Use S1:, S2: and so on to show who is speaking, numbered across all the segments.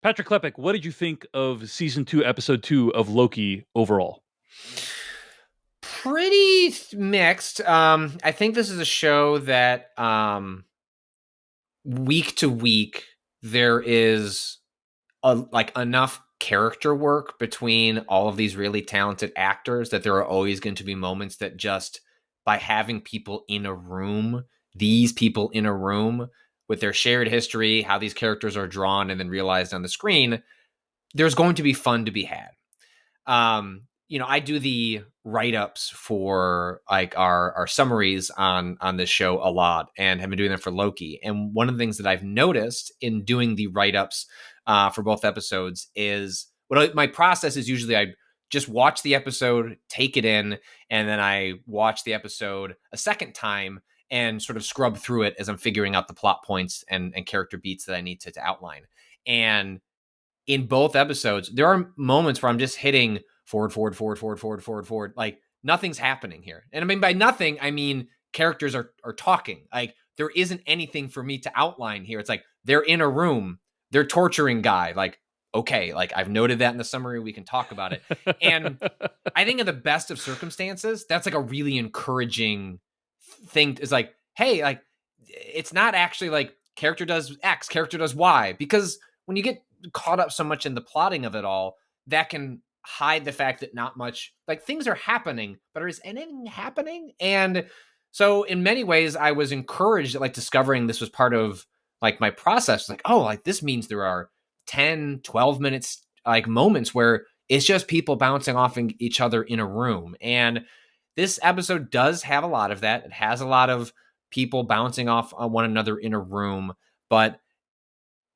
S1: Patrick Klepek, what did you think of season 2, episode 2 of Loki overall?
S2: Pretty mixed. I think this is a show that week to week there is like enough character work between all of these really talented actors that there are always going to be moments that just by having people in a room, these people in a room with their shared history, how these characters are drawn and then realized on the screen, there's going to be fun to be had. I do the write-ups for like our summaries on this show a lot and have been doing that for Loki. And one of the things that I've noticed in doing the write-ups for both episodes is my process is usually I just watch the episode, take it in, and then I watch the episode a second time and sort of scrub through it as I'm figuring out the plot points and character beats that I need to outline. And in both episodes, there are moments where I'm just hitting forward, forward, forward, forward, forward, forward, forward. Like nothing's happening here. And I mean, by nothing, I mean characters are talking. Like there isn't anything for me to outline here. It's like they're in a room, they're torturing guy. Like, okay, like I've noted that in the summary. We can talk about it. And I think in the best of circumstances, that's like a really encouraging thing. Is like, hey, like it's not actually like character does X, character does Y, because when you get caught up so much in the plotting of it all, that can hide the fact that not much like things are happening, but is anything happening? And so in many ways, I was encouraged at like discovering this was part of like my process. Like, oh, like this means there are 10, 12 minutes like moments where it's just people bouncing off each other in a room. And this episode does have a lot of that. It has a lot of people bouncing off on one another in a room, but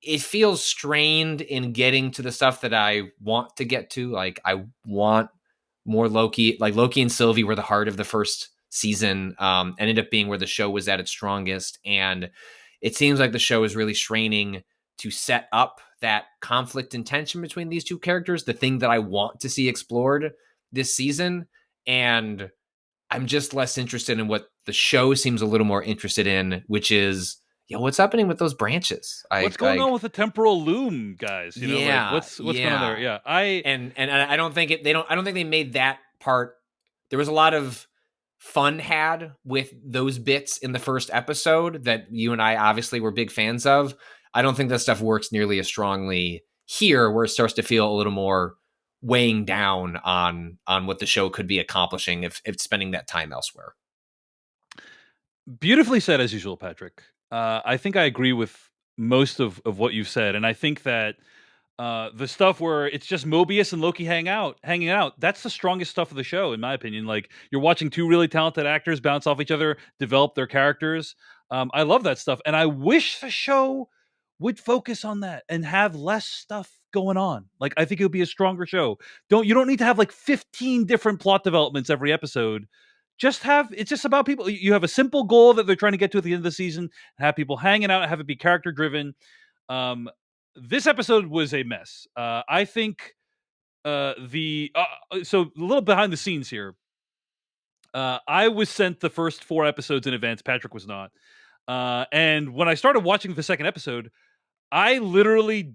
S2: it feels strained in getting to the stuff that I want to get to. Like I want more Loki. Like Loki and Sylvie were the heart of the first season. Ended up being where the show was at its strongest, and it seems like the show is really straining to set up that conflict and tension between these two characters. The thing that I want to see explored this season, and I'm just less interested in what the show seems a little more interested in, which is what's happening with those branches?
S1: What's going on with the temporal loom, guys? You know, like
S2: Yeah,
S1: what's going on there?
S2: yeah.
S1: Yeah, I
S2: And I don't think I don't think they made that part. There was a lot of fun had with those bits in the first episode that you and I obviously were big fans of. I don't think that stuff works nearly as strongly here, where it starts to feel a little more weighing down on what the show could be accomplishing if spending that time elsewhere.
S1: beautifully said as usual, Patrick. I think I agree with most of what you've said, and I think that the stuff where it's just Mobius and Loki hanging out, that's the strongest stuff of the show, in my opinion. Like you're watching two really talented actors bounce off each other, develop their characters. I love that stuff, and I wish the show would focus on that and have less stuff going on. Like I think it would be a stronger show. You don't need to have like 15 different plot developments every episode. It's just about people. You have a simple goal that they're trying to get to at the end of the season. Have people hanging out, have it be character driven. Um, this episode was a mess. I think the so a little behind the scenes here. I was sent the first 4 episodes in advance. Patrick was not. And when I started watching the second episode, I literally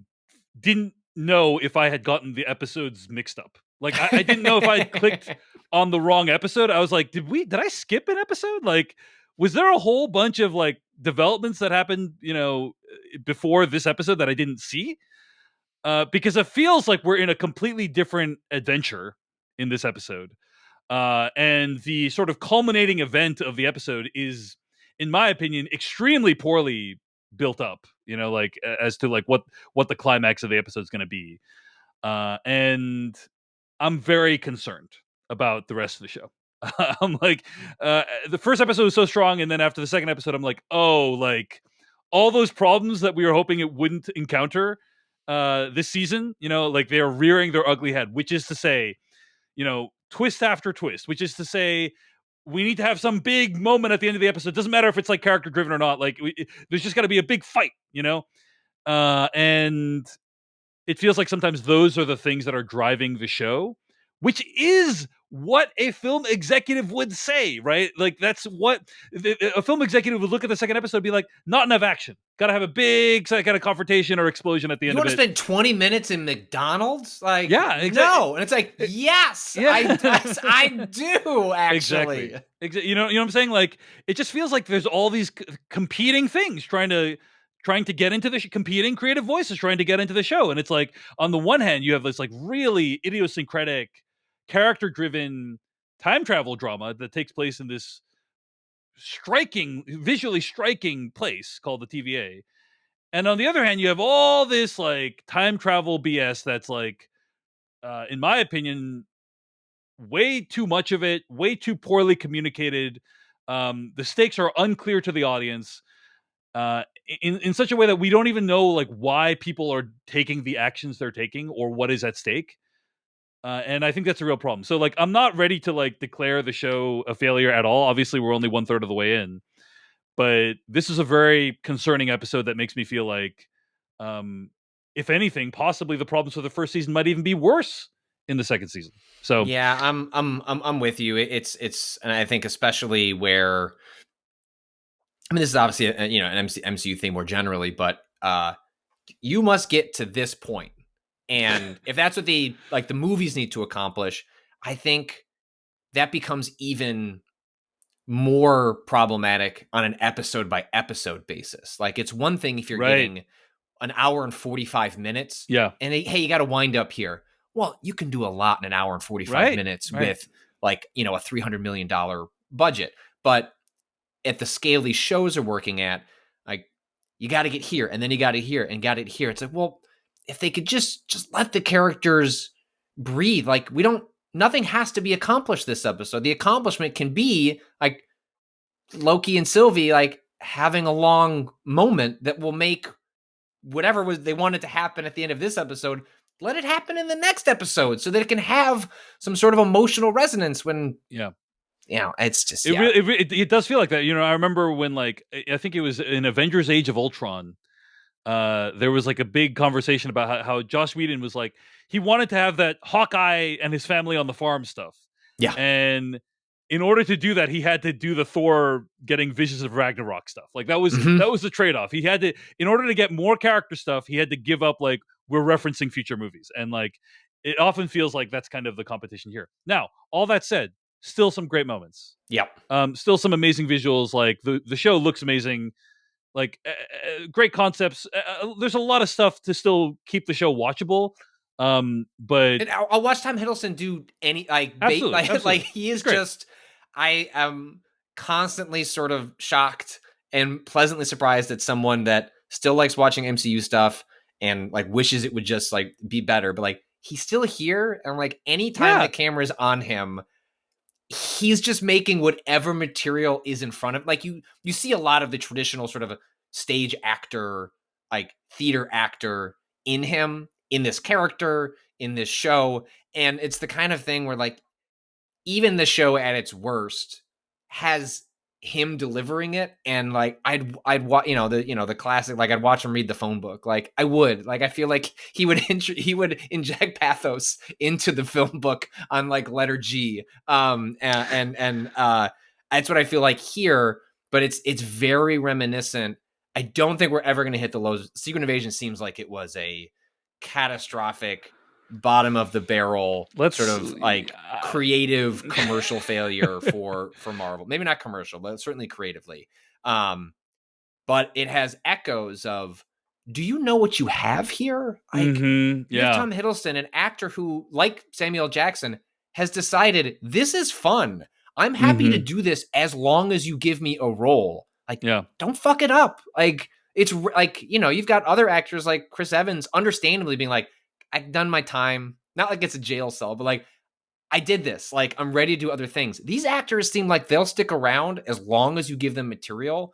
S1: didn't know if I had gotten the episodes mixed up. Like I didn't know if I had clicked on the wrong episode. I was like, did I skip an episode? Like, was there a whole bunch of like developments that happened, before this episode that I didn't see? Because it feels like we're in a completely different adventure in this episode. And the sort of culminating event of the episode is, in my opinion, extremely poorly built up. Like as to like what the climax of the episode is going to be. And I'm very concerned about the rest of the show. I'm like, the first episode was so strong, and then after the second episode, I'm like, oh, like all those problems that we were hoping it wouldn't encounter this season, like they're rearing their ugly head, which is to say, twist after twist, which is to say, we need to have some big moment at the end of the episode. Doesn't matter if it's like character driven or not. Like, there's just got to be a big fight, and it feels like sometimes those are the things that are driving the show, which is what a film executive would say, right? Like that's what a film executive would look at the second episode and be like, not enough action. Got to have a big kind of confrontation or explosion at the
S2: You
S1: end of
S2: want to
S1: it.
S2: spend 20 minutes in McDonald's? Like,
S1: Yeah, exactly.
S2: no. And it's like, yes,
S1: Yeah,
S2: I do
S1: exactly.
S2: actually.
S1: You know what I'm saying? Like it just feels like there's all these competing things trying to get into the competing creative voices trying to get into the show, and it's like on the one hand you have this like really idiosyncratic, character-driven time travel drama that takes place in this visually striking place called the TVA, and on the other hand you have all this like time travel BS that's like, in my opinion, way too much of it, way too poorly communicated. The stakes are unclear to the audience, in such a way that we don't even know like why people are taking the actions they're taking or what is at stake. And I think that's a real problem. So like, I'm not ready to like declare the show a failure at all. Obviously, we're only 1/3 of the way in, but this is a very concerning episode that makes me feel like, um, if anything, possibly the problems with the first season might even be worse in the second season. So
S2: Yeah, I'm with you. It's, and I think especially where, I mean, this is obviously an MCU thing more generally, but you must get to this point, and if that's what the movies need to accomplish, I think that becomes even more problematic on an episode by episode basis. Like, it's one thing if you're
S1: right,
S2: getting an hour and 45 minutes
S1: yeah,
S2: and hey, you got to wind up here. Well, you can do a lot in an hour and 45
S1: right,
S2: minutes
S1: right,
S2: with like, a $300 million budget. But at the scale these shows are working at, like, you got to get here and then you got to here and got it here. It's like, well, if they could just let the characters breathe, like, nothing has to be accomplished this episode. The accomplishment can be like Loki and Sylvie like having a long moment that will make whatever was they wanted to happen at the end of this episode, let it happen in the next episode so that it can have some sort of emotional resonance when,
S1: yeah.
S2: it's just,
S1: It
S2: yeah.
S1: really, it does feel like that. You know, I remember when like I think it was in Avengers: Age of Ultron. There was like a big conversation about how Joss Whedon was like he wanted to have that Hawkeye and his family on the farm stuff,
S2: Yeah.
S1: and in order to do that, he had to do the Thor getting visions of Ragnarok stuff. Like
S2: Mm-hmm.
S1: that was the trade off. He had to, in order to get more character stuff, he had to give up like we're referencing future movies, and like it often feels like that's kind of the competition here. Now, all that said, still some great moments.
S2: Yep.
S1: Still some amazing visuals. Like the show looks amazing. Like great concepts. There's a lot of stuff to still keep the show watchable. But
S2: And I'll watch Tom Hiddleston do any like bait
S1: absolutely,
S2: like
S1: absolutely,
S2: he
S1: it's
S2: is
S1: great.
S2: just, I am constantly sort of shocked and pleasantly surprised at someone that still likes watching MCU stuff and like wishes it would just like be better, but like he's still here, and like anytime the
S1: Yeah,
S2: camera's on him, he's just making whatever material is in front of, like, you see a lot of the traditional sort of a stage actor, like theater actor in him, in this character, in this show. And it's the kind of thing where like even the show at its worst has him delivering it, and like I'd watch, the classic, like I'd watch him read the phone book, like I would, like I feel like he would inject pathos into the film book on like letter G, and that's what I feel like here. But it's very reminiscent. I don't think we're ever going to hit the lows. Secret Invasion seems like it was a catastrophic, bottom of the barrel sort
S1: let's.
S2: of like creative commercial failure for Marvel. Maybe not commercial, but certainly creatively. Um, but it has echoes of, do you know what you have here? Like, you have
S1: Yeah,
S2: Tom Hiddleston, an actor who, like Samuel Jackson, has decided this is fun. I'm happy to
S1: mm-hmm,
S2: do this as long as you give me a role. Like,
S1: yeah,
S2: don't fuck it up. Like, it's like, you've got other actors like Chris Evans, understandably being like, I've done my time. Not like it's a jail cell, but like, I did this. Like, I'm ready to do other things. These actors seem like they'll stick around as long as you give them material.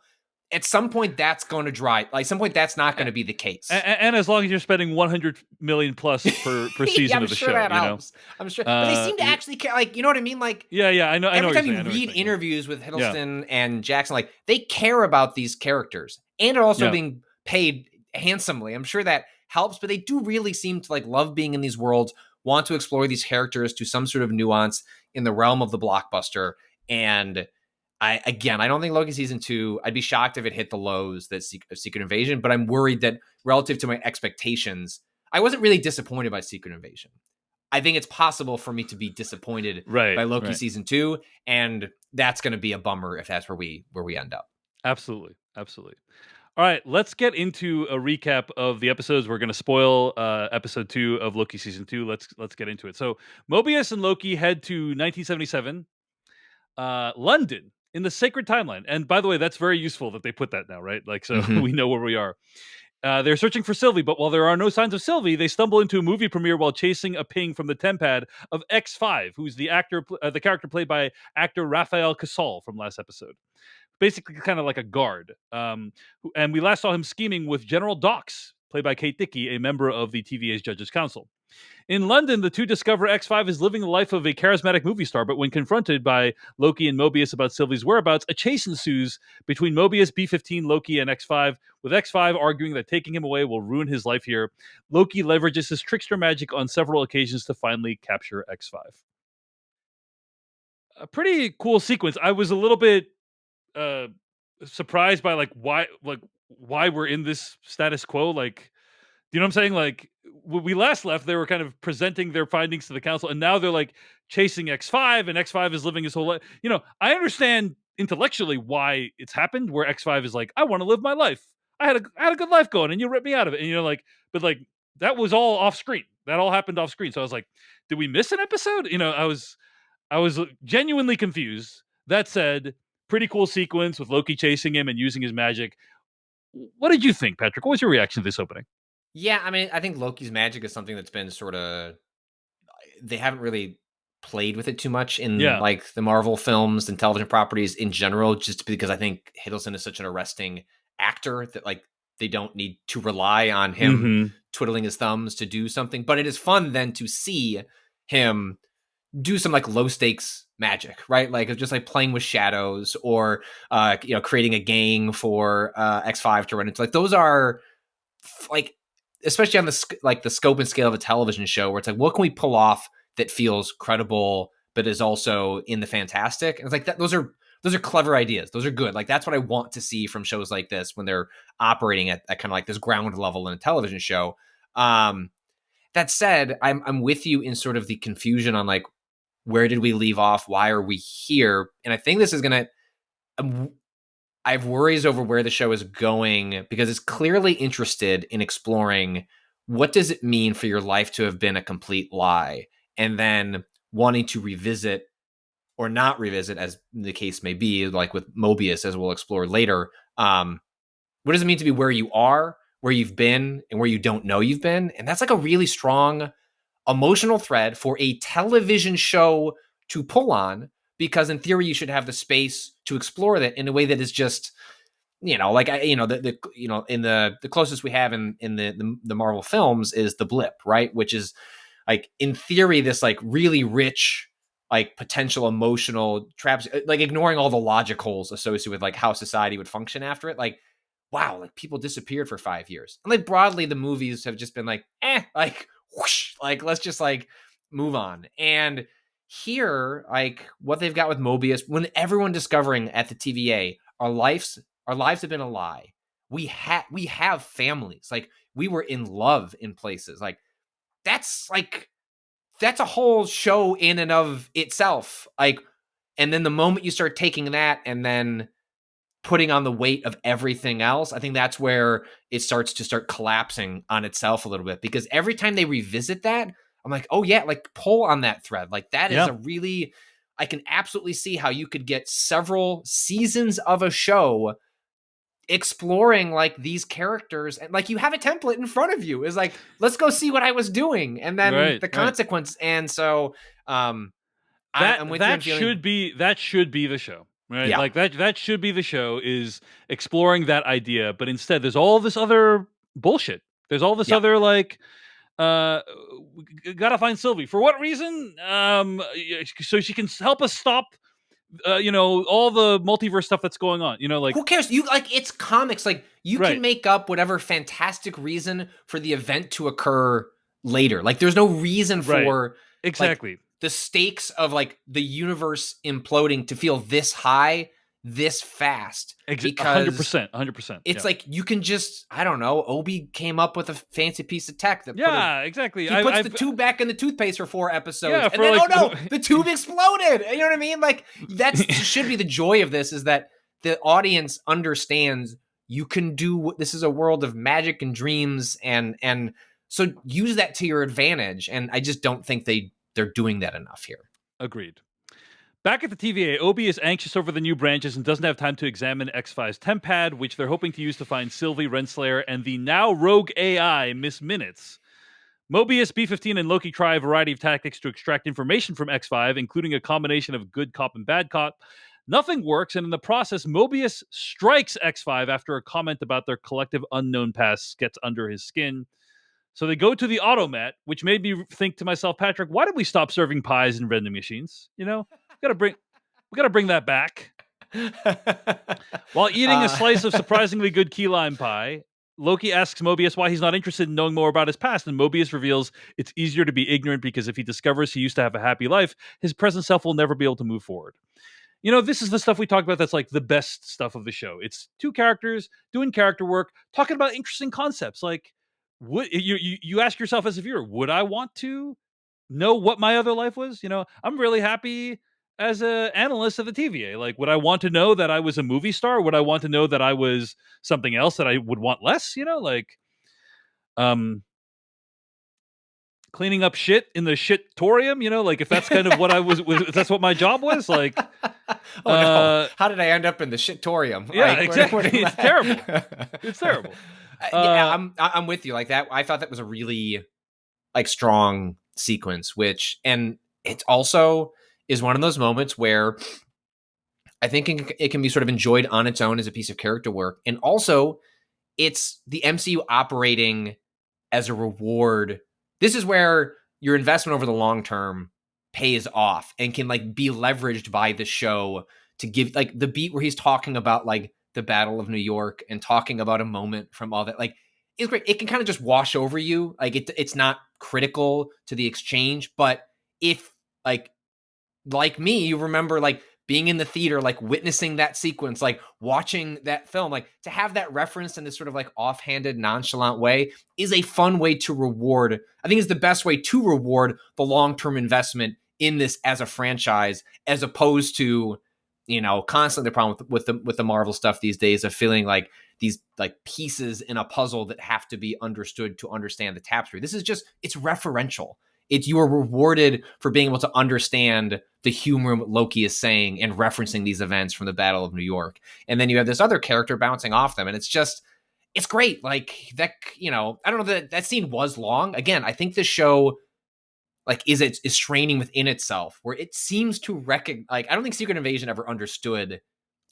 S2: At some point, that's going to dry. Like, some point, that's not going to be the case.
S1: and as long as you're spending 100 million plus per
S2: Yeah,
S1: season
S2: I'm
S1: of the
S2: sure
S1: show,
S2: that
S1: you know.
S2: helps. I'm sure, but they seem to actually care. Like, you know what I mean? Like,
S1: Yeah, yeah, I know
S2: every
S1: what you're
S2: time
S1: saying.
S2: you
S1: I know what you're
S2: read
S1: saying. Yeah,
S2: interviews with
S1: yeah,
S2: Hiddleston and Jackson, like they care about these characters and are also
S1: yeah.
S2: being paid handsomely. I'm sure that helps, but they do really seem to like love being in these worlds, want to explore these characters to some sort of nuance in the realm of the blockbuster. And I don't think Loki season 2, I'd be shocked if it hit the lows that Secret Invasion, but I'm worried that relative to my expectations, I wasn't really disappointed by Secret Invasion. I think it's possible for me to be disappointed
S1: Right,
S2: by Loki
S1: right.
S2: season 2, and that's going to be a bummer if that's where we end up.
S1: Absolutely, absolutely. All right, let's get into a recap of the episodes. We're going to spoil episode 2 of Loki season 2. Let's get into it. So, Mobius and Loki head to 1977, London in the sacred timeline. And by the way, that's very useful that they put that now, right? Like, so
S2: Mm-hmm.
S1: we know where we are. They're searching for Sylvie, but while there are no signs of Sylvie, they stumble into a movie premiere while chasing a ping from the tempad of X5, who's the the character played by actor Raphael Casal from last episode. Basically, kind of like a guard. And we last saw him scheming with General Dox, played by Kate Dickey, a member of the TVA's Judges Council. In London, the two discover X5 is living the life of a charismatic movie star, but when confronted by Loki and Mobius about Sylvie's whereabouts, a chase ensues between Mobius, B-15, Loki, and X5, with X5 arguing that taking him away will ruin his life here. Loki leverages his trickster magic on several occasions to finally capture X5. A pretty cool sequence. I was a little bit uh, surprised by why we're in this status quo. Like, you know what I'm saying? Like, when we last left, they were kind of presenting their findings to the council, and now they're like chasing X5, and X5 is living his whole life. You know, I understand intellectually why it's happened, where X5 is like, I want to live my life. I had a good life going, and you ripped me out of it. And like, but like that was all off screen. That all happened off screen. So I was like, did we miss an episode? I was genuinely confused. That said, pretty cool sequence with Loki chasing him and using his magic. What did you think, Patrick? What was your reaction to this opening?
S2: Yeah, I mean, I think Loki's magic is something that's been sort of, they haven't really played with it too much in
S1: Yeah.
S2: like the Marvel films and television properties in general, just because I think Hiddleston is such an arresting actor that like they don't need to rely on him
S1: Mm-hmm.
S2: twiddling his thumbs to do something. But it is fun then to see him do some like low stakes magic, right? Like just like playing with shadows or creating a gang for X5 to run into. Like those are like, especially on the scope and scale of a television show, where it's like, what can we pull off that feels credible but is also in the fantastic? And it's like that. Those are clever ideas. Those are good. Like that's what I want to see from shows like this when they're operating at kind of like this ground level in a television show. That said, I'm with you in sort of the confusion on like, where did we leave off? Why are we here? And I think this is gonna. I have worries over where the show is going because it's clearly interested in exploring what does it mean for your life to have been a complete lie, and then wanting to revisit or not revisit, as the case may be, like with Mobius, as we'll explore later. What does it mean to be where you are, where you've been, and where you don't know you've been? And that's like a really strong emotional thread for a television show to pull on, because in theory you should have the space to explore that in a way that is just, like in the closest we have in the Marvel films is the blip, right? Which is like in theory this like really rich like potential emotional traps, like ignoring all the logic holes associated with like how society would function after it. Like, wow, like people disappeared for 5 years, and like broadly the movies have just been like, like whoosh, like let's just like move on. And here, like what they've got with Mobius, when everyone discovering at the TVA our lives have been a lie. We have families, like we were in love in places, that's like that's a whole show in and of itself. Like, and then the moment you start taking that and then putting on the weight of everything else, I think that's where it starts to start collapsing on itself a little bit. Because every time they revisit that, I'm like, oh yeah, like pull on that thread. Like that is
S1: Yeah.
S2: a really, I can absolutely see how you could get several seasons of a show exploring like these characters, and like you have a template in front of you is like, let's go see what I was doing and then
S1: Right.
S2: the
S1: Right.
S2: consequence. And so
S1: That
S2: I'm with you in
S1: that
S2: feeling,
S1: should be the show, right?
S2: yeah,
S1: Like that should be the show, is exploring that idea, but instead there's all this other bullshit. There's all this
S2: yeah.
S1: other like uh gotta find Sylvie. For what reason? So she can help us stop all the multiverse stuff that's going on. Like,
S2: Who cares? You like, it's comics. Like you can
S1: right.
S2: make up whatever fantastic reason for the event to occur later. Like there's no reason
S1: Right.
S2: for like
S1: Exactly.
S2: the stakes of like the universe imploding to feel this high, this fast, because
S1: 100%. 100%.
S2: it's
S1: Yeah.
S2: like you can just, I don't know, Obi came up with a fancy piece of tech that
S1: Yeah, exactly.
S2: he puts the
S1: I've
S2: tube back in the toothpaste for 4 episodes,
S1: yeah,
S2: and
S1: for
S2: then
S1: like
S2: oh no, the tube exploded. You know what I mean? Like that's should be the joy of this, is that the audience understands you can do this is a world of magic and dreams, and so use that to your advantage. And I just don't think they're doing that enough here.
S1: Agreed. Back at the TVA, Obi is anxious over the new branches and doesn't have time to examine X5's temp pad, which they're hoping to use to find Sylvie, Renslayer, and the now rogue AI, Miss Minutes. Mobius, B-15, and Loki try a variety of tactics to extract information from X5, including a combination of good cop and bad cop. Nothing works, and in the process, Mobius strikes X5 after a comment about their collective unknown pasts gets under his skin. So they go to the automat, which made me think to myself, Patrick, why did we stop serving pies in vending machines? You know, we gotta bring that back. While eating a slice of surprisingly good key lime pie, Loki asks Mobius why he's not interested in knowing more about his past, and Mobius reveals it's easier to be ignorant because if he discovers he used to have a happy life, his present self will never be able to move forward. You know, this is the stuff we talked about that's like the best stuff of the show. It's two characters doing character work, talking about interesting concepts. Like, would you ask yourself as a viewer, would I want to know what my other life was? You know, I'm really happy as a analyst of the TVA. Like, would I want to know that I was a movie star? Would I want to know that I was something else that I would want less? You know, like um cleaning up shit in the shitorium, you know, like if that's kind of what I was if that's what my job was, like
S2: Oh no! How did I end up in the shitorium?
S1: yeah,
S2: Like,
S1: exactly. It's terrible. It's terrible.
S2: Yeah,
S1: Uh
S2: I'm with you. Like that, I thought that was a really like strong sequence. Which, and it also is one of those moments where I think it can be sort of enjoyed on its own as a piece of character work, and also it's the MCU operating as a reward. This is where your investment over the long term pays off and can like be leveraged by the show to give like the beat where he's talking about like the Battle of New York and talking about a moment from all that. Like it's great. It can kind of just wash over you. Like it's not critical to the exchange, but if like me, you remember like being in the theater, like witnessing that sequence, like watching that film, like to have that reference in this sort of like offhanded, nonchalant way is a fun way to reward. I think is the best way to reward the long-term investment in this as a franchise, as opposed to, you know, constantly the problem with the Marvel stuff these days of feeling like these like pieces in a puzzle that have to be understood to understand the tapestry. This is just, it's referential. It's, you are rewarded for being able to understand the humor what Loki is saying and referencing these events from the Battle of New York. And then you have this other character bouncing off them. And it's just, it's great. Like that, you know, I don't know that scene was long. Again, I think the show like is training within itself where it seems to recognize, like, I don't think Secret Invasion ever understood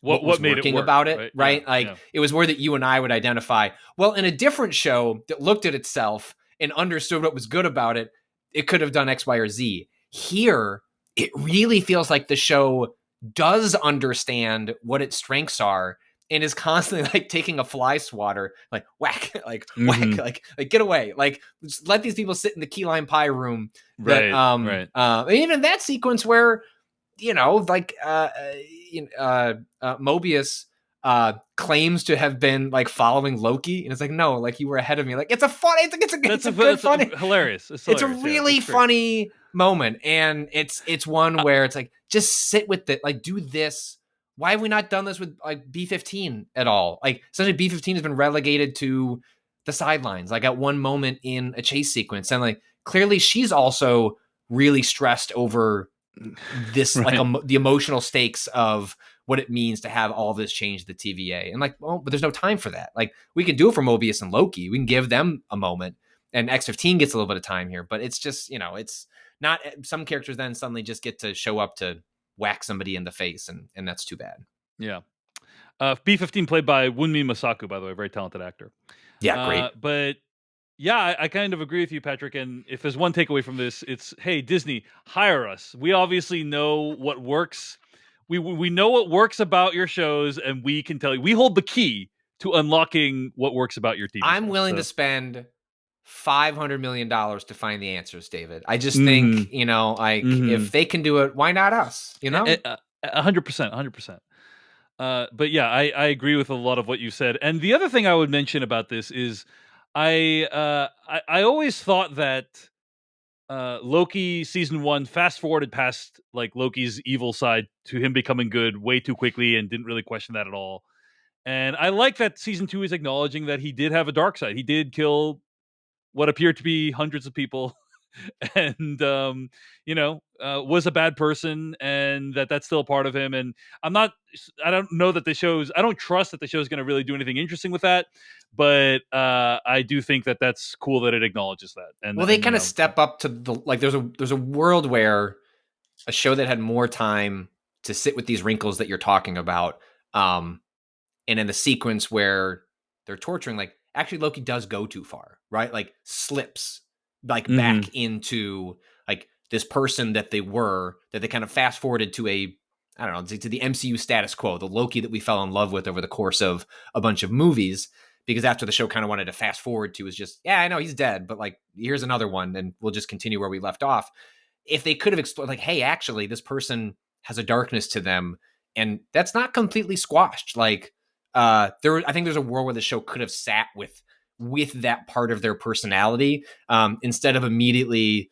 S2: what was
S1: what made it
S2: working
S1: work,
S2: about it,
S1: right? Yeah.
S2: right? Like
S1: Yeah.
S2: it was where that you and I would identify, well, in a different show that looked at itself and understood what was good about it, it could have done X, Y, or Z. Here, it really feels like the show does understand what its strengths are and is constantly like taking a fly swatter, like whack, like whack,
S1: Mhm.
S2: like get away, like just let these people sit in the key lime pie room. That
S1: Right, right.
S2: even that sequence where, you know, like Mobius claims to have been like following Loki, and it's like, no, like you were ahead of me. Like it's a funny, it's a good
S1: That's
S2: funny,
S1: hilarious. It's
S2: it's a
S1: hilarious. Yeah,
S2: really
S1: it's great.
S2: funny moment, and it's one
S1: Uh,
S2: where it's like just sit with it, like do this. Why have we not done this with like B-15 at all? Like essentially B-15 has been relegated to the sidelines, like at one moment in a chase sequence, and like clearly she's also really stressed over this like
S1: right.
S2: the emotional stakes of what it means to have all this change to the TVA. And like, well, but there's no time for that. Like we can do it for Mobius and Loki. We can give them a moment, and X-15 gets a little bit of time here, but it's just, you know, it's not, some characters then suddenly just get to show up to whack somebody in the face, and that's too bad.
S1: Yeah. B-15 played by Wunmi Masaku, by the way, very talented actor.
S2: Yeah, great.
S1: But yeah, I kind of agree with you, Patrick. And if there's one takeaway from this, it's hey, Disney, hire us. We obviously know what works. We know what works about your shows, and we can tell you. We hold the key to unlocking what works about your TV
S2: I'm
S1: shows.
S2: willing
S1: So
S2: to spend $500 million to find the answers, David. I just think,
S1: Mhm.
S2: like if
S1: Mhm.
S2: they can do it, why not us?
S1: 100%, 100%. But yeah, I agree with a lot of what you said. And the other thing I would mention about this is I always thought that Loki season 1 fast forwarded past like Loki's evil side to him becoming good way too quickly and didn't really question that at all. And I like that season 2 is acknowledging that he did have a dark side. He did kill what appeared to be hundreds of people and was a bad person, and that's still a part of him. And I don't know that the show's I don't trust that the show's going to really do anything interesting with that, but I do think that that's cool that it acknowledges that. and
S2: Well, they
S1: and
S2: kind of step up to the like. There's a world where a show that had more time to sit with these wrinkles that you're talking about, um, and in the sequence where they're torturing, like actually Loki does go too far, right? Like slips like
S1: Mhm.
S2: back into like this person that they kind of fast forwarded to I don't know, to the MCU status quo, the Loki that we fell in love with over the course of a bunch of movies. Because after the show kind of wanted to fast forward to is just, yeah, I know he's dead, but like here's another one, and we'll just continue where we left off. If they could have explored, like, hey, actually, this person has a darkness to them, and that's not completely squashed. Like, I think there's a world where the show could have sat with that part of their personality, instead of immediately,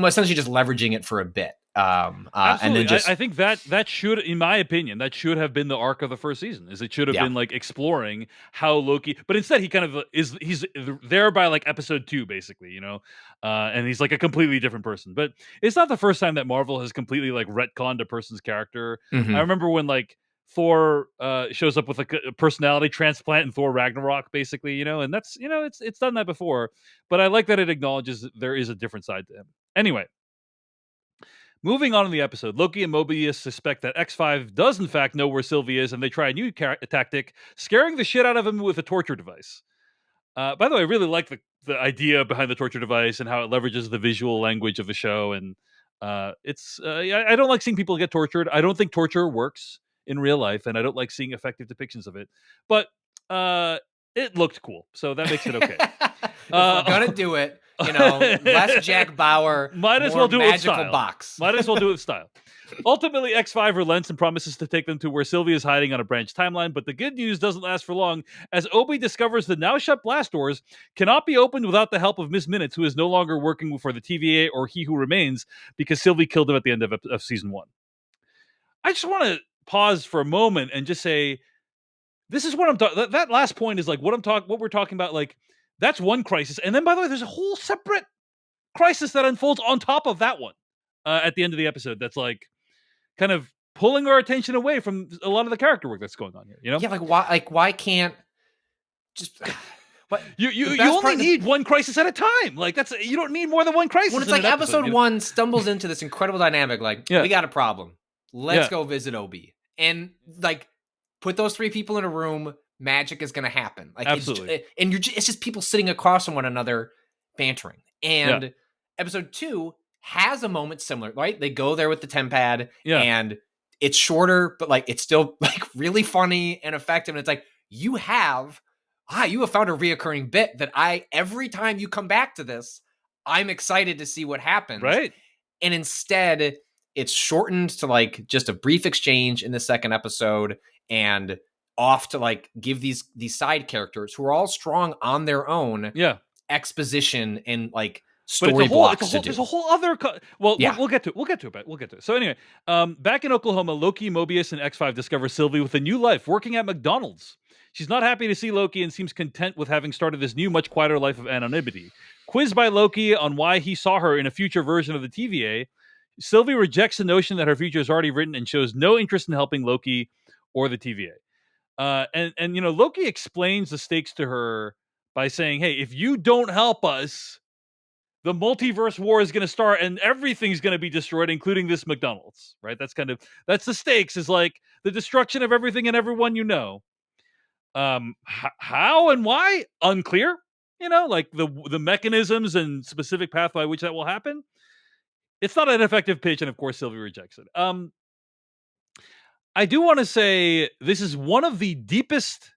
S2: essentially just leveraging it for a bit, and then
S1: Absolutely. I
S2: just
S1: think that should, in my opinion, that should have been the arc of the first season. Is it should have
S2: yeah.
S1: been like exploring how Loki, but instead he kind of he's there by like episode 2, basically, and he's like a completely different person. But it's not the first time that Marvel has completely like retconned a person's character. I
S2: Hmm.
S1: remember when like Thor shows up with like a personality transplant in Thor Ragnarok, basically, and that's it's done that before. But I like that it acknowledges that there is a different side to him. Anyway, moving on in the episode, Loki and Mobius suspect that X5 does in fact know where Sylvie is, and they try a new tactic, scaring the shit out of him with a torture device. By the way, I really like the idea behind the torture device and how it leverages the visual language of the show. And I don't like seeing people get tortured. I don't think torture works in real life, and I don't like seeing effective depictions of it. But uh, it looked cool, so that makes it okay.
S2: If we're
S1: Uh,
S2: gonna do it, less Jack Bauer,
S1: Might as
S2: more
S1: well do it with
S2: magical
S1: style.
S2: box.
S1: Might as well do it with style. Ultimately, X5 relents and promises to take them to where Sylvie is hiding on a branch timeline, but the good news doesn't last for long, as Obi discovers the now shut blast doors cannot be opened without the help of Miss Minutes, who is no longer working for the TVA or He Who Remains, because Sylvie killed him at the end of season 1. I just want to pause for a moment and just say, this is what I'm talking. That last point is like what we're talking about. Like, that's one crisis, and then by the way, there's a whole separate crisis that unfolds on top of that one at the end of the episode. That's like kind of pulling our attention away from a lot of the character work that's going on here.
S2: Yeah, like why? Like why can't just what
S1: You you
S2: the
S1: you
S2: best
S1: only
S2: part?
S1: need one crisis at a time. Like you don't need more than one
S2: When
S1: crisis
S2: it's
S1: in
S2: like
S1: an episode.
S2: episode one stumbles into this incredible dynamic, like
S1: Yeah,
S2: we got a problem, let's
S1: yeah,
S2: go visit Obi, and like put those three people in a room, magic is gonna happen. Like
S1: absolutely.
S2: and it's just people sitting across from one another, bantering.
S1: Yeah,
S2: And episode two has a moment similar, right? They go there with the tempad,
S1: yeah,
S2: and it's shorter, but like it's still like really funny and effective. And it's like you have found a reoccurring bit that every time you come back to this, I'm excited to see what happens.
S1: right.
S2: And instead, it's shortened to like just a brief exchange in the second episode, and off to like give these side characters who are all strong on their own
S1: Yeah,
S2: exposition and like
S1: but
S2: story blocks to
S1: there's a
S2: do.
S1: whole other. Well,
S2: Yeah.
S1: we'll get to it. We'll get to it. But we'll get to it. So anyway, back in Oklahoma, Loki, Mobius, and X5 discover Sylvie with a new life, working at McDonald's. She's not happy to see Loki and seems content with having started this new, much quieter life of anonymity. Quizzed by Loki on why he saw her in a future version of the TVA, Sylvie rejects the notion that her future is already written and shows no interest in helping Loki or the TVA. And Loki explains the stakes to her by saying, "Hey, if you don't help us, the multiverse war is going to start and everything's going to be destroyed, including this McDonald's." Right? That's the stakes. Is like the destruction of everything and everyone you know. How and why unclear. Like the mechanisms and specific path by which that will happen. It's not an effective pitch, and of course, Sylvie rejects it. I do want to say this is one of the deepest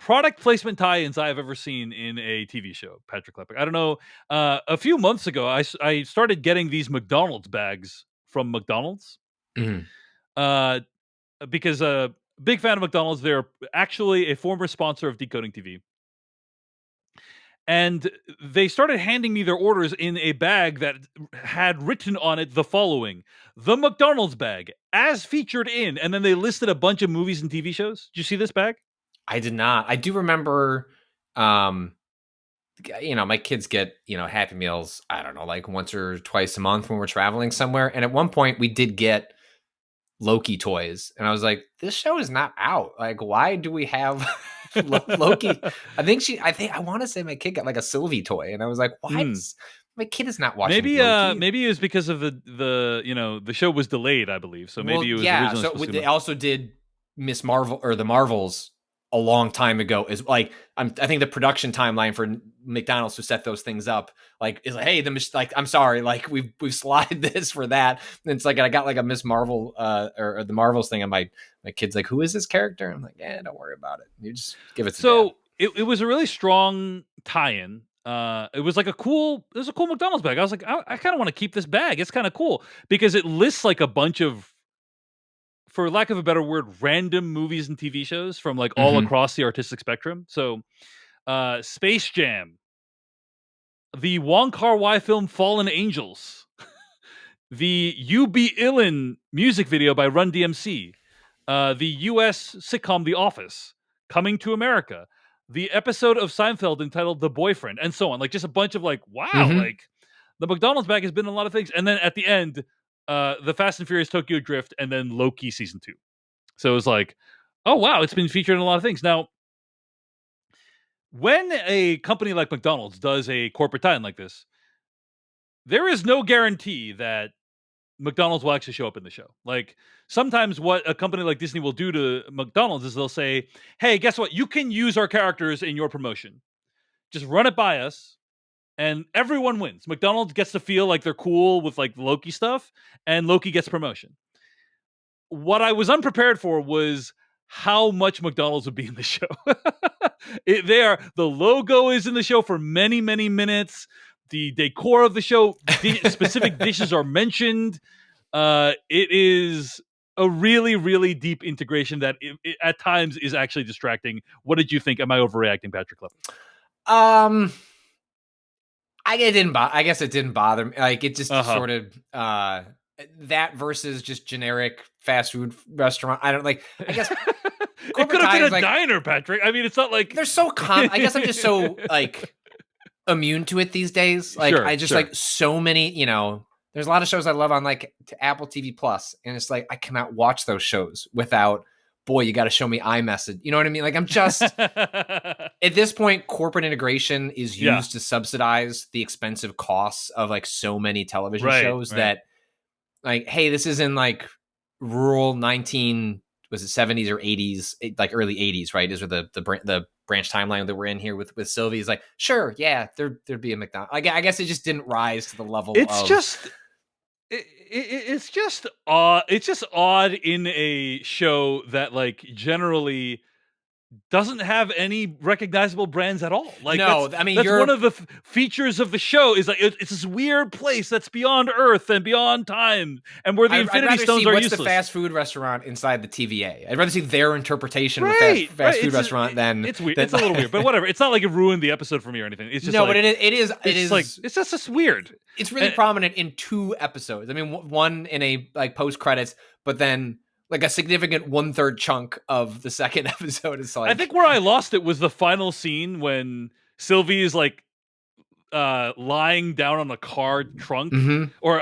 S1: product placement tie-ins I have ever seen in a TV show, Patrick Klepek. I don't know. A few months ago, I started getting these McDonald's bags from McDonald's
S2: Mhm.
S1: uh, because big fan of McDonald's. They're actually a former sponsor of Decoding TV. And they started handing me their orders in a bag that had written on it the following: the McDonald's bag, as featured in, and then they listed a bunch of movies and TV shows. Did you see this bag?
S2: I did not. I do remember, um, my kids get, Happy Meals, I don't know, like once or twice a month when we're traveling somewhere. And at one point we did get Loki toys. And I was like, this show is not out. Like, why do we have Loki? I want to say my kid got like a Sylvie toy. And I was like, why
S1: Hmm.
S2: is my kid is not watching
S1: Maybe
S2: Loki?
S1: maybe it was because of the show was delayed, I believe. So maybe
S2: Well,
S1: it was
S2: yeah.
S1: originally
S2: So
S1: supposed
S2: they
S1: to.
S2: also did Miss Marvel or the Marvels a long time ago. Is like I think the production timeline for McDonald's to set those things up like is like, hey, I'm sorry, like we've slotted this for that. And it's like I got like a Miss Marvel or the Marvels thing, and my kid's like, who is this character? I'm like, yeah, don't worry about it. You just give it to dad.
S1: So it was a really strong tie-in. It was like it was a cool McDonald's bag. I was like, I kind of want to keep this bag. It's kind of cool because it lists like a bunch of, for lack of a better word, random movies and TV shows from like all
S2: Mm-hmm.
S1: across the artistic spectrum. So, Space Jam, the Wong Kar-wai film Fallen Angels, the "You Be Illin" music video by Run DMC, the U.S. sitcom The Office, Coming to America, the episode of Seinfeld entitled "The Boyfriend," and so on. Like just a bunch of like, wow,
S2: Mm-hmm.
S1: like the McDonald's bag has been in a lot of things. And then at the end, the Fast and Furious Tokyo Drift, and then Loki season 2. So it was like, oh wow, it's been featured in a lot of things. Now, when a company like McDonald's does a corporate tie-in like this, there is no guarantee that McDonald's will actually show up in the show. Like sometimes what a company like Disney will do to McDonald's is they'll say, "Hey, guess what? You can use our characters in your promotion. Just run it by us." And everyone wins. McDonald's gets to feel like they're cool with like Loki stuff, and Loki gets promotion. What I was unprepared for was how much McDonald's would be in the show. The logo is in the show for many, many minutes. The decor of the show, specific dishes are mentioned. It is a really, really deep integration that at times is actually distracting. What did you think? Am I overreacting, Patrick Klepek?
S2: Um, I guess it didn't bother me. Like it just
S1: Uh huh.
S2: sort of that versus just generic fast food restaurant. I don't like. I guess
S1: It
S2: corporate
S1: could have been
S2: ties
S1: a
S2: like
S1: diner, Patrick. I mean, it's not like
S2: they're so I guess I'm just so like immune to it these days. Like I
S1: sure,
S2: just
S1: sure.
S2: like so many. There's a lot of shows I love on like Apple TV Plus, and it's like I cannot watch those shows without. Boy, you got to show me iMessage. You know what I mean? Like I'm just at this point, corporate integration is
S1: Yeah.
S2: used to subsidize the expensive costs of like so many television
S1: Right.
S2: shows
S1: Right.
S2: that like, hey, this is in like rural 19 was it 70s or 80s, like early 80s, right? Is where the branch timeline that we're in here with Sylvie is like, sure, yeah, there'd be a McDonald's. I guess it just didn't rise to the level
S1: It's
S2: of
S1: just it's just odd. It's just odd in a show that like generally doesn't have any recognizable brands at all. Like
S2: no. I mean,
S1: that's one
S2: you're
S1: of the features of the show is like it's this weird place that's beyond Earth and beyond time, and where the
S2: I'd
S1: Infinity
S2: rather see
S1: Stones are
S2: what's the
S1: useless.
S2: fast food restaurant inside the TVA. I'd rather see their interpretation of the
S1: Right, right.
S2: fast food restaurant than
S1: It's weird.
S2: than
S1: It's a little weird, but whatever. It's not like it ruined the episode for me or anything. It's just
S2: no, but
S1: like
S2: it
S1: it's just like
S2: is
S1: it's just weird.
S2: it's really
S1: And
S2: prominent in two episodes. I mean, one in a like post credits, but then like a significant 1/3 chunk of the second episode is
S1: I
S2: like,
S1: think where I lost it was the final scene when Sylvie is like lying down on a car trunk
S2: mm-hmm.
S1: or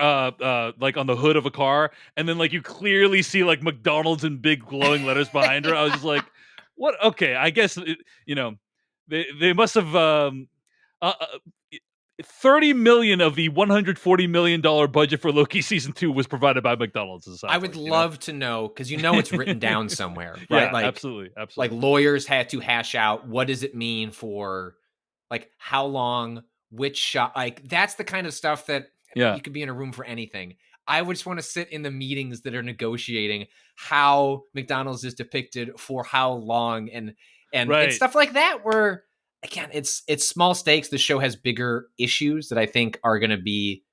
S1: like on the hood of a car, and then like you clearly see like McDonald's in big glowing letters behind her. I was just like, what? Okay, I guess you know they must have uh, uh, 30 million of the 140 million dollar budget for Loki season 2 was provided by McDonald's. It
S2: I
S1: sounds
S2: would
S1: like, you know.
S2: love to know because it's written down somewhere, right?
S1: Yeah, absolutely,
S2: Like
S1: absolutely.
S2: lawyers had to hash out what does it mean for like how long, which shot. Like that's the kind of stuff that
S1: Yeah.
S2: you could be in a room for anything. I would just want to sit in the meetings that are negotiating how McDonald's is depicted for how long. And And it's
S1: Right.
S2: stuff like that where, again, it's small stakes. The show has bigger issues that I think are going to be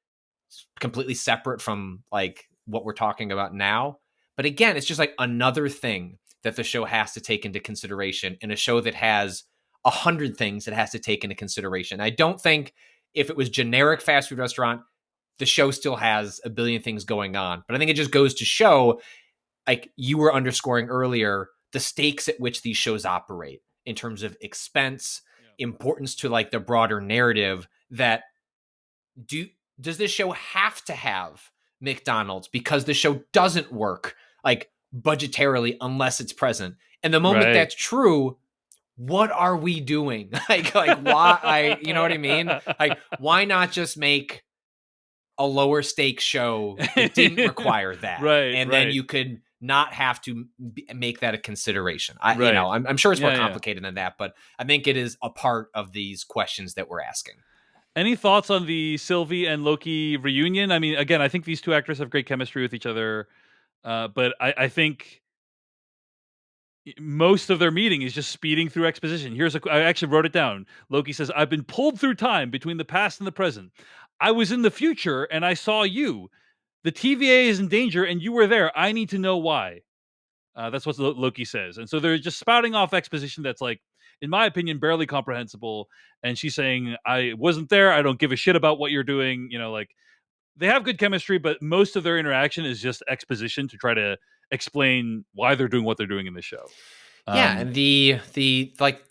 S2: completely separate from like what we're talking about now. But again, it's just like another thing that the show has to take into consideration in a show that has 100 things it has to take into consideration. I don't think if it was generic fast food restaurant, the show still has a billion things going on. But I think it just goes to show, like you were underscoring earlier, the stakes at which these shows operate in terms of expense,
S1: Yeah.
S2: importance to like the broader narrative. That do does this show have to have McDonald's because the show doesn't work like budgetarily unless it's present. And the moment
S1: Right.
S2: that's true, what are we doing? like why I you know what I mean? Like why not just make a lower stake show that didn't require that,
S1: Right,
S2: and then
S1: right,
S2: you could not have to make that a consideration.
S1: right.
S2: I'm sure it's more
S1: Yeah, yeah.
S2: complicated than that, but I think it is a part of these questions that we're asking.
S1: Any thoughts on the Sylvie and Loki reunion? I mean, again, I think these two actors have great chemistry with each other, but I think most of their meeting is just speeding through exposition. I actually wrote it down. Loki says, "I've been pulled through time between the past and the present. I was in the future and I saw you. The TVA is in danger and you were there. I need to know why." That's what Loki says. And so they're just spouting off exposition that's like, in my opinion, barely comprehensible. And she's saying, "I wasn't there. I don't give a shit about what you're doing." Like they have good chemistry, but most of their interaction is just exposition to try to explain why they're doing what they're doing in the show.
S2: Yeah,
S1: Um,
S2: and the like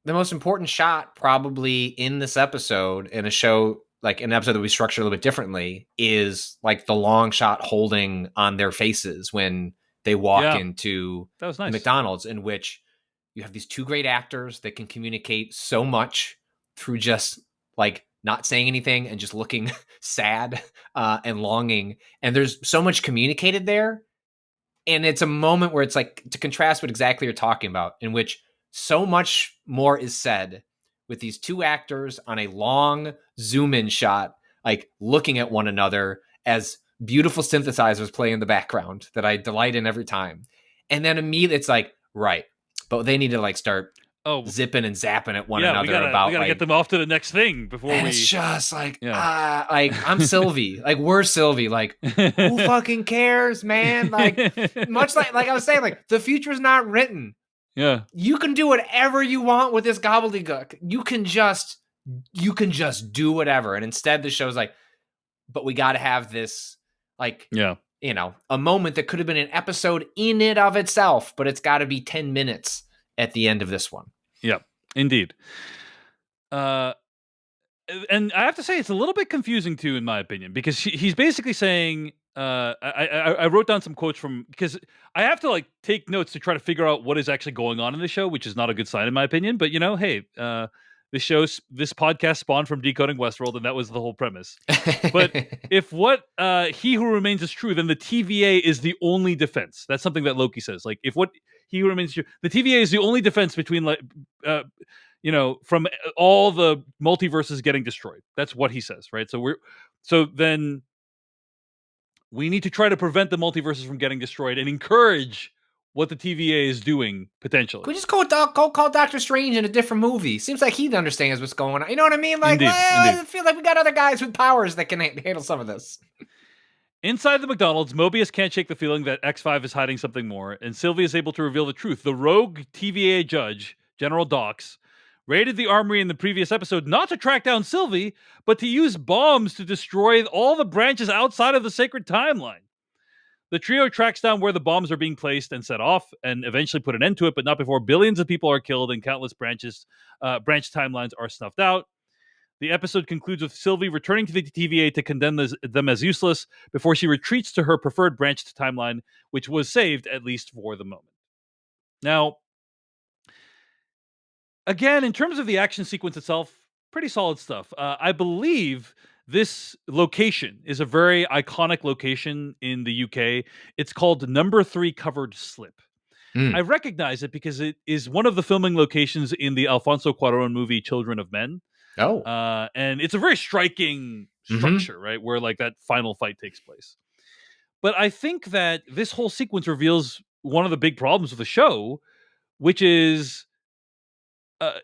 S2: the most important shot probably in this episode, in a show like an episode that we structure a little bit differently, is like the long shot holding on their faces when they walk
S1: yeah,
S2: into
S1: that was
S2: the
S1: nice.
S2: McDonald's, in which you have these two great actors that can communicate so much through just like not saying anything and just looking sad and longing. And there's so much communicated there, and it's a moment where it's like, to contrast what exactly you're talking about, in which so much more is said with these two actors on a long zoom in shot, like looking at one another as beautiful synthesizers play in the background that I delight in every time. And then immediately it's like, right, but they need to like start
S1: Oh,
S2: zipping and zapping at one
S1: yeah, we
S2: another
S1: gotta we
S2: about
S1: gotta get
S2: like,
S1: them off to the next thing before
S2: and it's
S1: we.
S2: just like,
S1: Yeah.
S2: like I'm Sylvie, like we're Sylvie, like who fucking cares, man? Like much like I was saying, like the future's not written.
S1: Yeah.
S2: You can do whatever you want with this gobbledygook. You can just do whatever. And instead the show's like, but we got to have this, like,
S1: Yeah.
S2: a moment that could have been an episode in it of itself, but it's got to be 10 minutes at the end of this one.
S1: Yeah. Indeed. Uh, and I have to say, it's a little bit confusing too, in my opinion, because he's basically saying, I wrote down some quotes from, because I have to like take notes to try to figure out what is actually going on in the show, which is not a good sign in my opinion. But hey, this podcast spawned from Decoding Westworld, and that was the whole premise. But if what he who remains is true, then the TVA is the only defense. That's something that Loki says. Like, if what he who remains true, the TVA is the only defense between like. From all the multiverses getting destroyed. That's what he says, right? So then we need to try to prevent the multiverses from getting destroyed and encourage what the TVA is doing potentially.
S2: Could we just go call Doctor Strange in a different movie? Seems like he understands what's going on. You know what I mean? Like,
S1: Indeed, indeed.
S2: I feel like we got other guys with powers that can handle some of this.
S1: Inside the McDonald's, Mobius can't shake the feeling that X5 is hiding something more, and Sylvie is able to reveal the truth. The rogue TVA judge, General Dox, raided the armory in the previous episode not to track down Sylvie, but to use bombs to destroy all the branches outside of the sacred timeline. The trio tracks down where the bombs are being placed and set off, and eventually put an end to it, but not before billions of people are killed and countless branch timelines are snuffed out. The episode concludes with Sylvie returning to the TVA to condemn them as useless before she retreats to her preferred branched timeline, which was saved, at least for the moment. Now, again, in terms of the action sequence itself, pretty solid stuff. I believe this location is a very iconic location in the UK. It's called Number 3 Covered Slip. I
S2: Mm.
S1: recognize it because it is one of the filming locations in the Alfonso Cuarón movie Children of Men.
S2: Oh.
S1: And it's a very striking
S2: Mm-hmm.
S1: structure, right? Where like that final fight takes place. But I think that this whole sequence reveals one of the big problems of the show, which is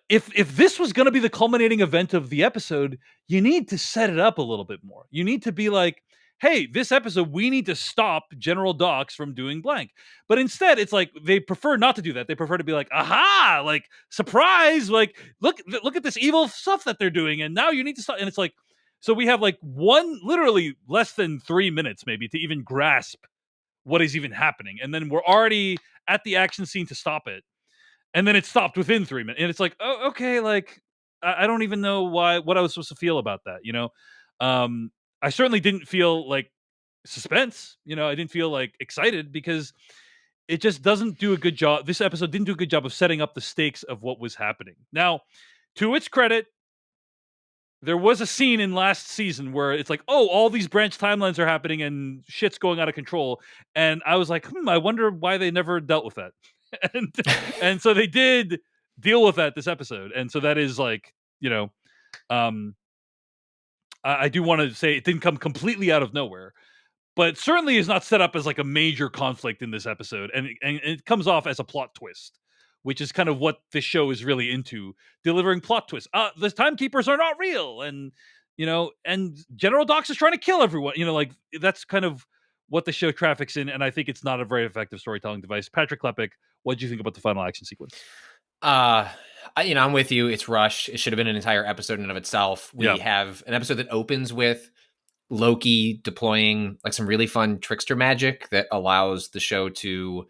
S1: if this was going to be the culminating event of the episode, you need to set it up a little bit more. You need to be like, hey, this episode we need to stop General Docs from doing blank. But instead, it's like they prefer not to do that. They prefer to be like, aha, like surprise, like look at this evil stuff that they're doing, and now you need to stop. And it's like, so we have like literally less than 3 minutes maybe to even grasp what is even happening, and then we're already at the action scene to stop it, and then it stopped within 3 minutes. And it's like, oh, okay, like I don't even know what I was supposed to feel about that. Um, I certainly didn't feel like suspense. I didn't feel like excited because it just doesn't do a good job. This episode didn't do a good job of setting up the stakes of what was happening. Now, to its credit, there was a scene in last season where it's like, oh, all these branch timelines are happening and shit's going out of control. And I was like, I wonder why they never dealt with that. and and so they did deal with that this episode. And so that is like, um I do want to say it didn't come completely out of nowhere, but certainly is not set up as like a major conflict in this episode, and it comes off as a plot twist, which is kind of what this show is really into, delivering plot twists. The timekeepers are not real, and General Dox is trying to kill everyone. Like that's kind of what the show traffics in, and I think it's not a very effective storytelling device. Patrick Klepek, what do you think about the final action sequence?
S2: Uh, I'm with you. It's rushed. It should have been an entire episode in and of itself.
S1: Yeah,
S2: We have an episode that opens with Loki deploying like some really fun trickster magic that allows the show to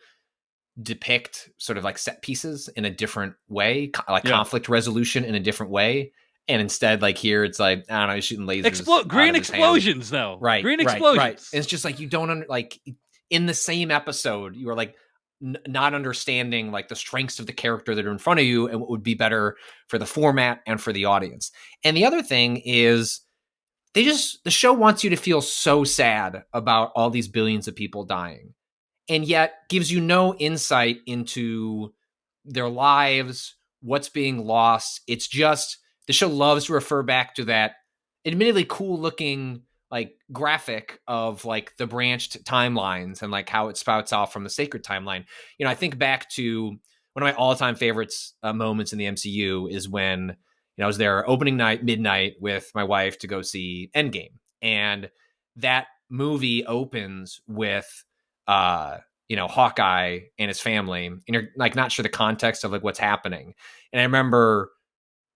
S2: depict sort of like set pieces in a different way, like
S1: yeah.
S2: conflict resolution in a different way. And instead, like here, it's like, I don't know, he's shooting lasers out
S1: Green
S2: of his hand.
S1: explosions now.
S2: Right,
S1: Green
S2: right, right.
S1: explosions.
S2: And it's just like you don't like in the same episode, you are like not understanding like the strengths of the character that are in front of you and what would be better for the format and for the audience. And the other thing is the show wants you to feel so sad about all these billions of people dying, and yet gives you no insight into their lives, what's being lost. It's just the show loves to refer back to that admittedly cool looking like graphic of like the branched timelines and like how it spouts off from the sacred timeline. I think back to one of my all-time favorites moments in the MCU is when I was there opening night midnight with my wife to go see Endgame, and that movie opens with Hawkeye and his family, and you're like not sure the context of like what's happening. And I remember,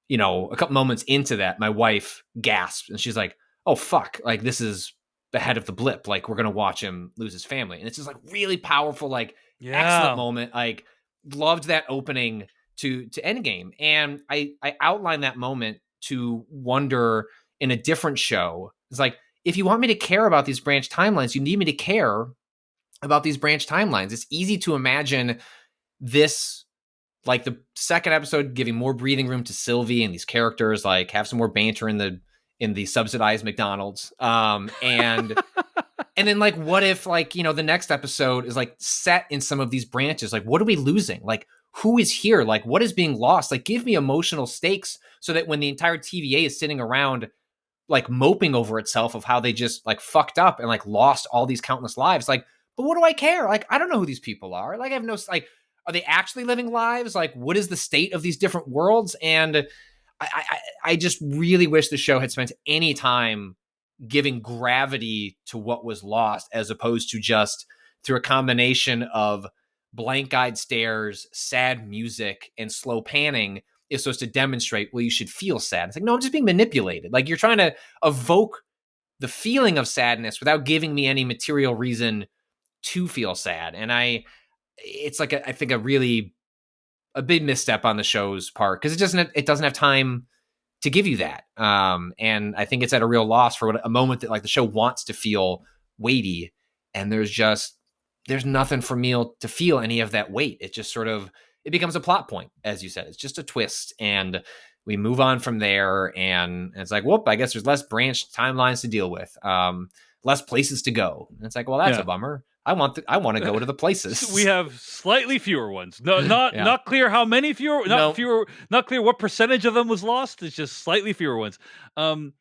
S2: a couple moments into that, my wife gasped and she's like, "Oh fuck! Like this is the head of the blip. Like we're gonna watch him lose his family." And it's just like really powerful, like excellent
S1: Yeah.
S2: moment. Like loved that opening to Endgame, and I outlined that moment to wonder in a different show. It's like if you want me to care about these branch timelines, you need me to care about these branch timelines. It's easy to imagine this, like the second episode, giving more breathing room to Sylvie and these characters, like have some more banter in the subsidized McDonald's. And then like what if like, the next episode is like set in some of these branches? Like what are we losing? Like who is here? Like what is being lost? Like give me emotional stakes so that when the entire TVA is sitting around like moping over itself of how they just like fucked up and like lost all these countless lives. Like, but what do I care? Like, I don't know who these people are. Like, I have no, like, are they actually living lives? Like, what is the state of these different worlds? And I just really wish the show had spent any time giving gravity to what was lost, as opposed to just through a combination of blank-eyed stares, sad music, and slow panning is supposed to demonstrate, well, you should feel sad. It's like, no, I'm just being manipulated. Like you're trying to evoke the feeling of sadness without giving me any material reason to feel sad. And it's like I think a big misstep on the show's part, because it doesn't have time to give you that. And I think it's at a real loss for a moment that like the show wants to feel weighty, and there's nothing for me to feel any of that weight. It just sort of, it becomes a plot point, as you said. It's just a twist, and we move on from there. And it's like, whoop, I guess there's less branched timelines to deal with, less places to go. And it's like, well, that's
S1: Yeah.
S2: a bummer. I want to go to the places.
S1: We have slightly fewer ones. No,
S2: Yeah.
S1: not clear how many fewer. Not
S2: No.
S1: fewer. Not clear what percentage of them was lost. It's just slightly fewer ones. 1000%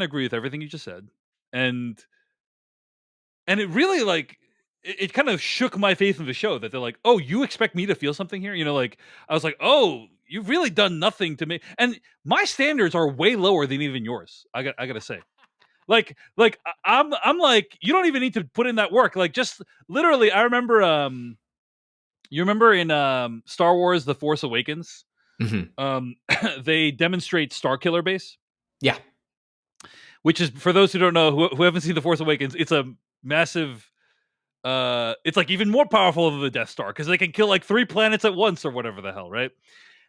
S1: agree with everything you just said, and it really like it kind of shook my faith in the show that they're like, "Oh, you expect me to feel something here?" Like I was like, "Oh, you've really done nothing to me." And my standards are way lower than even yours. I got to say. I'm like, you don't even need to put in that work. Like just literally I remember you remember in Star Wars The Force Awakens,
S2: Mhm.
S1: they demonstrate Starkiller Base,
S2: Yeah.
S1: which is for those who don't know who haven't seen The Force Awakens, it's a massive it's like even more powerful than the Death Star because they can kill like 3 planets at once or whatever the hell, right?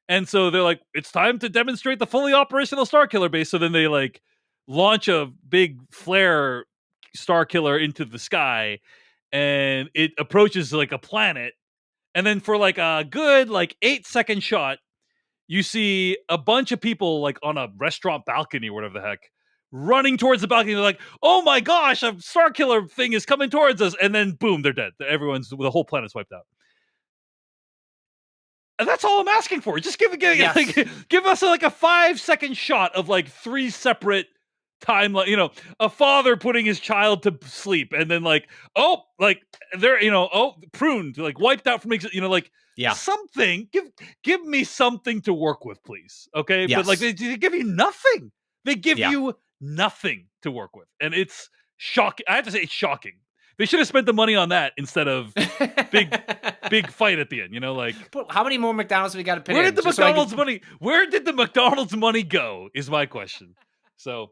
S1: And so they're like, it's time to demonstrate the fully operational Starkiller Base. So then they like launch a big flare Starkiller into the sky, and it approaches like a planet. And then for like a good like 8-second shot, you see a bunch of people like on a restaurant balcony or whatever the heck running towards the balcony. They're like, oh my gosh, a star killer thing is coming towards us. And then boom, they're dead. The whole planet's wiped out. And that's all I'm asking for. Just
S2: Yes.
S1: give us like a 5-second shot of like 3 separate timeline. A father putting his child to sleep, and then like, oh, like they're pruned, like wiped out from like
S2: Yeah.
S1: something. Give me something to work with, please. Okay, but like
S2: Yes.
S1: they give you nothing. They give
S2: Yeah.
S1: you nothing to work with, and it's shocking. I have to say, it's shocking. They should have spent the money on that instead of big fight at the end. Like,
S2: But how many more McDonald's have we got to put
S1: where
S2: in?
S1: did the McDonald's money? Where did the McDonald's money go? Is my question. So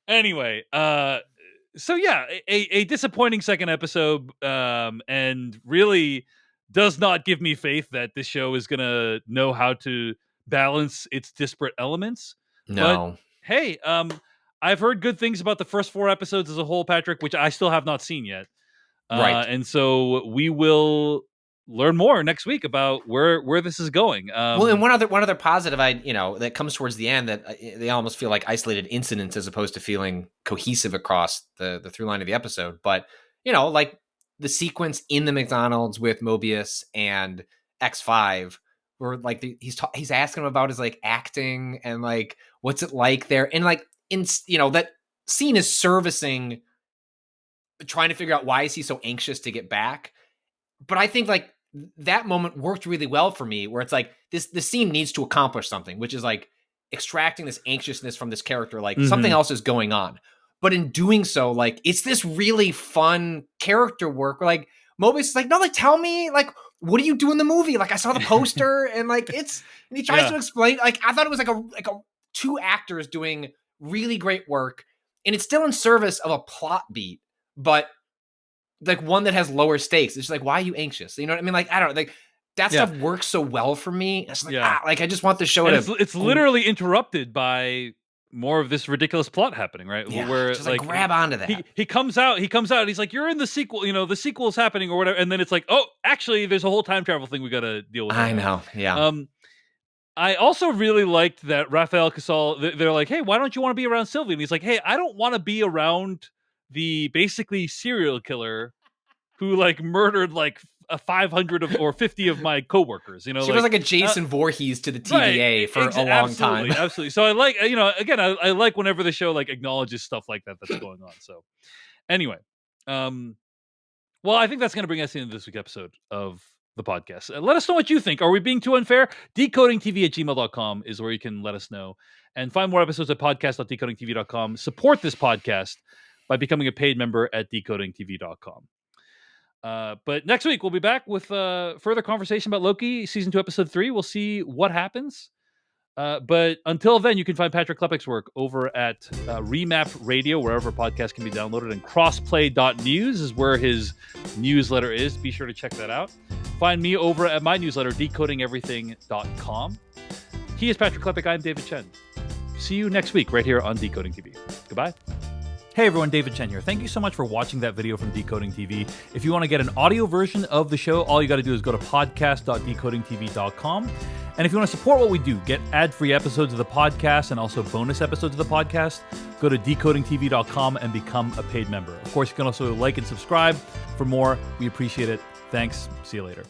S1: anyway, so yeah, a disappointing second episode, and really does not give me faith that this show is gonna know how to balance its disparate elements. But
S2: No.
S1: hey, I've heard good things about the first 4 episodes as a whole, Patrick, which I still have not seen yet.
S2: Right.
S1: And so we will learn more next week about where this is going.
S2: Well, and one other positive that comes towards the end that they almost feel like isolated incidents as opposed to feeling cohesive across the through line of the episode. But like the sequence in the McDonald's with Mobius and X5, where like he's asking him about his like acting and like what's it like there, and like that scene is servicing trying to figure out why is he so anxious to get back. But I think like that moment worked really well for me, where it's like this scene needs to accomplish something, which is like extracting this anxiousness from this character, like something else is going on. But in doing so, like it's this really fun character work where like Mobius is like, no, like tell me, like, what do you do in the movie? Like I saw the poster and like and he tries to explain, like I thought it was like a 2 actors doing really great work, and it's still in service of a plot beat, but like one that has lower stakes. It's like, why are you anxious? You know what I mean? Like, I don't know. Like that stuff works so well for me. It's like, like I just want the show to.
S1: It's literally interrupted by more of this ridiculous plot happening, right?
S2: Yeah,
S1: where
S2: just like grab onto that.
S1: He comes out. And he's like, "You're in the sequel. The sequel is happening or whatever." And then it's like, "Oh, actually, there's a whole time travel thing we got to deal with."
S2: I know. Yeah.
S1: I also really liked that Rafael Casal. They're like, "Hey, why don't you want to be around Sylvie?" And he's like, "Hey, I don't want to be around the basically serial killer who like murdered like a 500 or 50 of my coworkers."
S2: She was like a Jason Voorhees to the TVA for a long time.
S1: Absolutely. So I like, again, I like whenever the show like acknowledges stuff like that's going on. So anyway, well, I think that's going to bring us into this week's episode of the podcast. Let us know what you think. Are we being too unfair? decodingtv@gmail.com is where you can let us know. And find more episodes at podcast.decodingtv.com. Support this podcast by becoming a paid member at decodingtv.com. But next week we'll be back with further conversation about Loki season 2 episode 3. We'll see what happens. But until then, you can find Patrick Klepek's work over at Remap Radio, wherever podcasts can be downloaded, and crossplay.news is where his newsletter is. Be sure to check that out. Find me over at my newsletter, decodingeverything.com. He is Patrick Klepek. I'm David Chen. See you next week right here on Decoding TV. Goodbye. Hey everyone, David Chen here. Thank you so much for watching that video from Decoding TV. If you want to get an audio version of the show, all you got to do is go to podcast.decodingtv.com. And if you want to support what we do, get ad-free episodes of the podcast and also bonus episodes of the podcast, go to decodingtv.com and become a paid member. Of course, you can also like and subscribe for more. We appreciate it. Thanks. See you later.